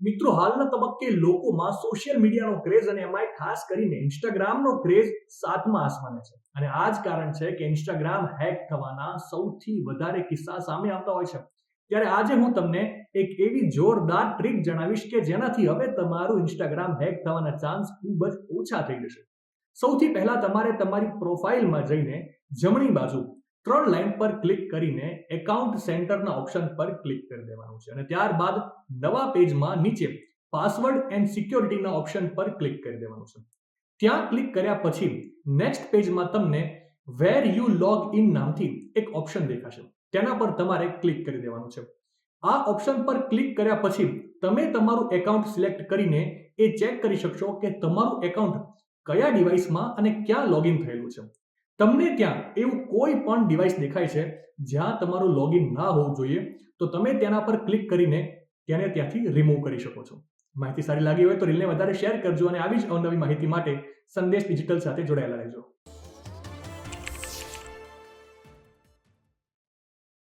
મિત્રો, હાલના તબક્કે લોકોમાં સોશિયલ મીડિયાનો ક્રેઝ અને એમાંય ખાસ કરીને ઇન્સ્ટાગ્રામનો ક્રેઝ સાતમા આસમાને છે. અને આ જ કારણ છે કે ઇન્સ્ટાગ્રામ હેક થવાના સૌથી વધારે કિસ્સા સામે આવતા હોય છે. ત્યારે આજે હું તમને એક એવી જોરદાર ટ્રીક જણાવીશ કે જેનાથી હવે તમારું ઇન્સ્ટાગ્રામ હેક થવાના ચાન્સ ખૂબ જ ઓછા થઈ જશે. સૌથી પહેલા તમારે તમારી પ્રોફાઇલમાં જઈને જમણી બાજુ 3 લાઈન પર ક્લિક કરીને એકાઉન્ટ સેન્ટરના ઓપ્શન પર ક્લિક કરી દેવાનું છે અને ત્યારબાદ નવા પેજમાં નીચે પાસવર્ડ એન્ડ સિક્યોરિટીના ઓપ્શન પર ક્લિક કરી દેવાનું છે. ત્યાં ક્લિક કર્યા પછી નેક્સ્ટ પેજમાં તમને વેર યુ લોગ ઇન નામથી એક ઓપ્શન દેખાશે. તેના પર તમારે ક્લિક કરી દેવાનું છે. આ ઓપ્શન પર ક્લિક કર્યા પછી તમે તમારું એકાઉન્ટ સિલેક્ટ કરીને એ ચેક કરી શકશો કે તમારું એકાઉન્ટ કયા ડિવાઇસમાં અને ક્યાં લોગિન થયેલું છે. તમને ત્યાં એવું કોઈ પણ ડિવાઇસ દેખાય છે જ્યાં તમારું લોગિન ના હોવું જોઈએ, તો તમે તેના પર ક્લિક કરીને તેને ત્યાંથી રિમૂવ કરી શકો છો. માહિતી સારી લાગી હોય તો રીલને વધારે શેર કરજો અને આવી જ અવનવી માહિતી માટે સંદેશ ડિજિટલ સાથે જોડાયેલા રહેજો.